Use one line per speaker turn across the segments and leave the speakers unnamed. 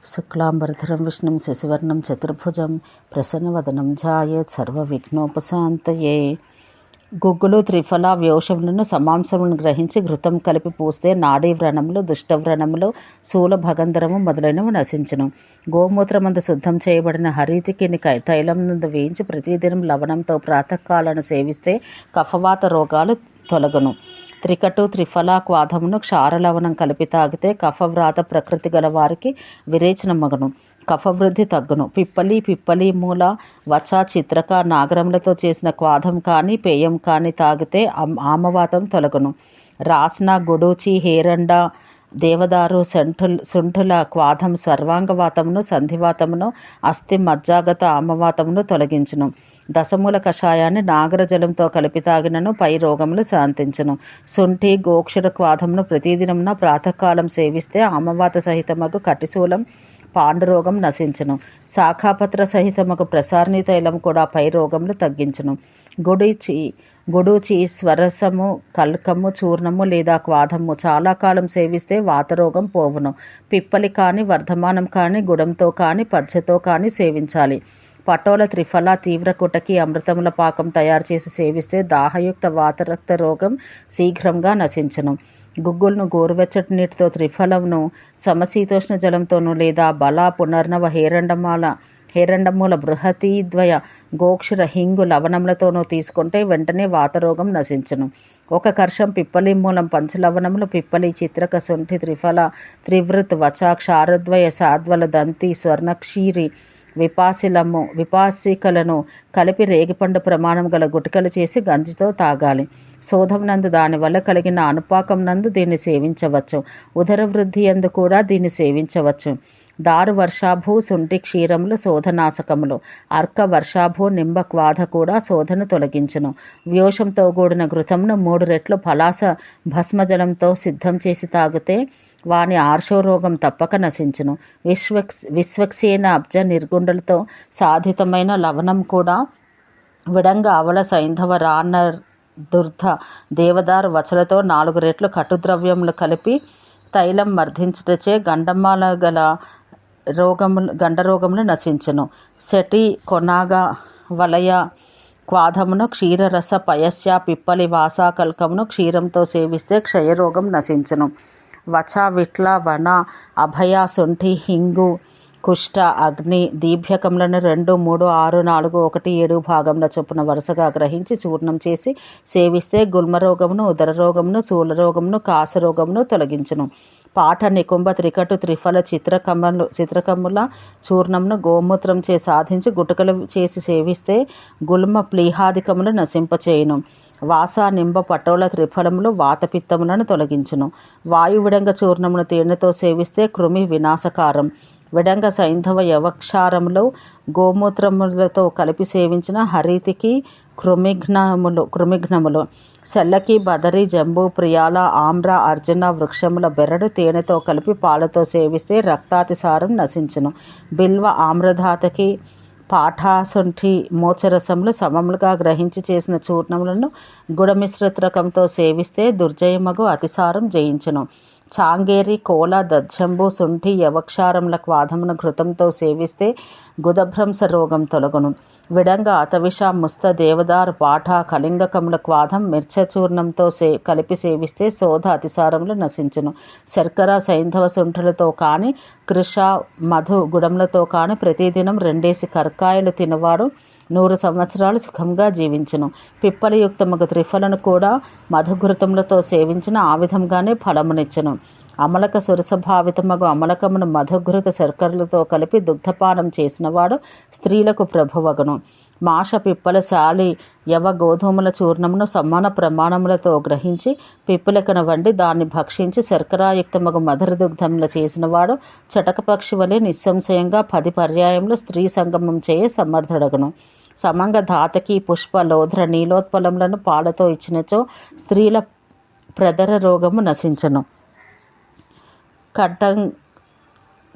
శుక్లాంబరధరం విష్ణుం శశివర్ణం చతుర్భుజం ప్రసన్నవదనం ధ్యాయేత్ సర్వవిఘ్నోపశాంతయే. గుగ్గులు త్రిఫల వ్యోషములను సమాంసములను గ్రహించి ఘృతం కలిపి పూస్తే నాడీ వ్రణములు, దుష్టవ్రణములు, శూల భగంధరము మొదలైనవి నశించును. గోమూత్రమందు శుద్ధం చేయబడిన హరితికిని తైలం నందు వేయించి ప్రతిదినం లవణంతో ప్రాతకాలను సేవిస్తే కఫవాత రోగాలు తొలగును. త్రికటు త్రిఫల క్వాధమును క్షారలవణం కలిపి తాగితే కఫవ్రాత ప్రకృతి గల వారికి విరేచనమగును, కఫవృద్ధి తగ్గును. పిప్పలి మూల వచ చిత్రక నాగరములతో చేసిన క్వాధం కానీ పేయం కానీ తాగితే ఆమవాతం తొలగును. రాస్న గుడూచి హేరండ దేవదారు శుంఠుల క్వాధం సర్వాంగవాతమును సంధివాతమును అస్థి మజ్జాగత ఆమవాతమును తొలగించును. దశమూల కషాయాన్ని నాగర జలంతో కలిపి తాగినను పై రోగములు శాంతించును. శుంఠి గోక్షర క్వాధమును ప్రతిదినమున ప్రాతకాలం సేవిస్తే ఆమవాత సహితమగు కటిశూలం పాండురోగం నశించును. శాఖాపత్ర సహితమగు ప్రసారణి తైలం కూడా పై రోగములు తగ్గించును. గుడూచి స్వరసము కల్కము చూర్ణము లేదా క్వాధము చాలా కాలం సేవిస్తే వాతరోగం పోవును. పిప్పలి కానీ వర్ధమానం కానీ గుడంతో కానీ పచ్చతో కానీ సేవించాలి. పటోల త్రిఫల తీవ్ర కుటకి అమృతముల పాకం తయారు చేసి సేవిస్తే దాహయుక్త వాతరక్త రోగం శీఘ్రంగా నశించును. గుగ్గులను గోరువెచ్చటి నీటితో త్రిఫలమును సమశీతోష్ణ జలంతోనూ లేదా బల పునర్నవ హేరండమూల బృహతీద్వయ గోక్షర హింగు లవణములతోనూ తీసుకుంటే వెంటనే వాతరోగం నశించును. ఒక కర్షం పిప్పలి మూలం పంచలవణములు పిప్పలి చిత్రక శుంఠి త్రిఫల త్రివృత్ వచ క్షారద్వయ సాద్వల దంతి స్వర్ణక్షీరి విపాసికలను కలిపి రేగిపండు ప్రమాణం గల గుటికలు చేసి గంజితో తాగాలి. శోధం నందు దానివల్ల కలిగిన అనుపాకం నందు దీన్ని సేవించవచ్చు. ఉదర వృద్ధి యందు కూడా దీన్ని సేవించవచ్చు. దారు వర్షాభూ శుంఠి క్షీరములు శోధనాశకములు. అర్క వర్షాభూ నింబ క్వాధ కూడా శోధను తొలగించును. వ్యోషంతో కూడిన ఘృతమును 3 రెట్లు పలాస భస్మజలంతో సిద్ధం చేసి తాగితే వాని ఆర్షోరోగం తప్పక నశించును. విశ్వక్సేన అబ్జ నిర్గుండలతో సాధితమైన లవణం కూడా విడంగ అవల సైంధవ దుర్ధ దేవదారు వచలతో 4 రెట్లు కటుద్రవ్యములు కలిపి తైలం మర్దించుటచే గండరోగములు నశించును. శటి కొనాగ వలయ క్వాధమును క్షీరరస పయస్య పిప్పలి వాసాకల్కమును క్షీరంతో సేవిస్తే క్షయరోగం నశించును. వచ విట్ల వన అభయ శుంఠి హింగు కుష్ట అగ్ని దీభ్యకములను 2, 3, 6, 4, 1, 7 భాగంల చొప్పున వరుసగా గ్రహించి చూర్ణం చేసి సేవిస్తే గుల్మరోగమును ఉదరరోగమును శూలరోగమును కాసరోగమును తొలగించును. పాఠ నికుంభ త్రికటు త్రిఫల చిత్రకముల చూర్ణమును గోమూత్రం చే సాధించి గుటకలు చేసి సేవిస్తే గుల్మ ప్లీహాదికములు నశింపచేయును. వాస నింబ పటోల త్రిఫలములు వాతపిత్తములను తొలగించును. వాయు విడంగ చూర్ణమును తేనెతో సేవిస్తే కృమి వినాశకారం. విడంగ సైంధవ యవక్షారములు గోమూత్రములతో కలిపి సేవించిన హరితికి కృమిఘ్నములు. సెల్లకి బదరి జంబు ప్రియాల ఆమ్ర అర్జున వృక్షముల బెరడు తేనెతో కలిపి పాలతో సేవిస్తే రక్తాతిసారం నశించును. బిల్వ ఆమ్రధాతకి పాఠాశుంఠి మోచరసములు సమములుగా గ్రహించి చేసిన చూర్ణములను గుడమిశ్రితరకంతో సేవిస్తే దుర్జయమగు అతిసారం జయించును. చాంగేరి కోల దజ్జంబు శుంఠి యవక్షారముల క్వాధమును ఘృతంతో సేవిస్తే గుదభ్రంశ రోగం తొలగును. విడంగ అతవిష ముస్త దేవదారు పాఠ కళింగకముల క్వాధం మిర్చచూర్ణంతో కలిపి సేవిస్తే శోధ అతిసారములు నశించును. శర్కర సైంధవ శుంఠులతో కానీ కృష మధు గుడములతో కానీ ప్రతిదినం 2 కర్కాయలు తినవాడు 100 సంవత్సరాలు సుఖంగా జీవించును. పిప్పలయుక్తమగు త్రిఫలను కూడా మధుఘృతములతో సేవించిన ఆ విధంగానే ఫలమునిచ్చును. అమలక సురసభావితమగు అమలకమును మధుఘృత శర్కరలతో కలిపి దుగ్ధపానం చేసినవాడు స్త్రీలకు ప్రభువగును. మాష పిప్పల శాలి యవ గోధుమల చూర్ణమును సమాన ప్రమాణములతో గ్రహించి పిప్పులకన వండి దాన్ని భక్షించి శర్కరాయుక్తమగు మధుర దుగ్ధముల చేసినవాడు చటకపక్షి వలె నిస్సంశయంగా 10 పర్యాయములు స్త్రీ సంగమం చేయ సమర్థుడగును. సమంగ ధాతకి పుష్ప లోధ్ర నీలోత్పలములను పాలతో ఇచ్చినచో స్త్రీల ప్రదర రోగము నశించును.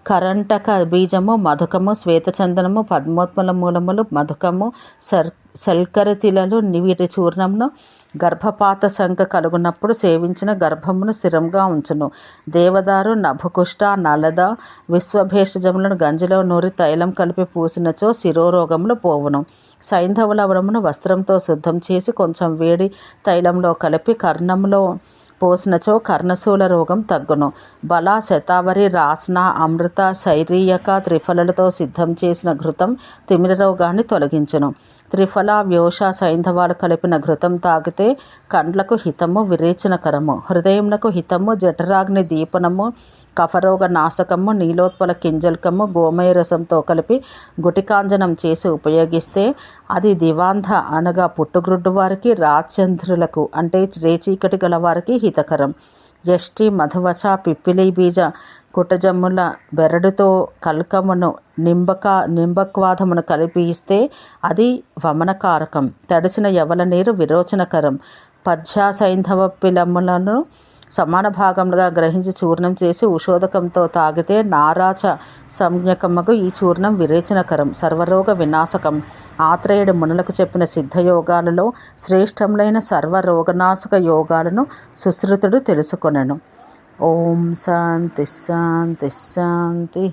కరంటక బీజము, మధుకము, శ్వేతచందనము, పద్మోత్మల మూలములు, మధుకము, సల్కరతిలలు వీటి చూర్ణమును గర్భపాత శంక కలుగునప్పుడు సేవించిన గర్భమును స్థిరంగా ఉంచును. దేవదారు, నభుకుష్ట, నలద, విశ్వభేషజములను గంజిలో నూరి తైలం కలిపి పూసినచో శిరోరోగములు పోవును. సైంధవ లవణమును వస్త్రంతో శుద్ధం చేసి కొంచెం వేడి తైలంలో కలిపి కర్ణంలో పోసినచో కర్ణశూల రోగం తగ్గును. బల, శతావరి, రాస్న, అమృత, శైరీయక త్రిఫలలతో సిద్ధం చేసిన ఘృతం తిమిర రోగాన్ని తొలగించును. త్రిఫల, వ్యోష, సైంధవాలు కలిపిన ఘృతం తాగితే కండ్లకు హితము, విరేచనకరము. హృదయమునకు హితము, జఠరాగ్ని దీపనము, కఫరోగ నాశకము, నీలోత్పల కింజల్కము గోమయ రసంతో కలిపి గుటికాంజనం చేసి ఉపయోగిస్తే అది దివాంధ అనగా పుట్టుగ్రుడ్డు వారికి, రాచంద్రులకు అంటే రేచీకటి గల వారికి హితకరం. యష్టి, మధువచ, పిప్పిలి బీజ కుటజమ్ముల బెరడుతో కల్కమును నింబక్వాదమును కలిపి ఇస్తే అది వమనకారకం. తడిసిన యవల నీరు విరోచనకరం. పద్య సైంధవ పిలములను సమాన భాగములుగా గ్రహించి చూర్ణం చేసి ఉషోదకంతో తాగితే నారాచ సంజ్ఞకమ్మకు ఈ చూర్ణం విరేచనకరం, సర్వరోగ వినాశకం. ఆత్రేయుడు మునులకు చెప్పిన సిద్ధయోగాలలో శ్రేష్టములైన సర్వరోగనాశక యోగాలను సుశ్రుతుడు తెలుసుకొనెను. ఓం శాంతి శాంతి శాంతి.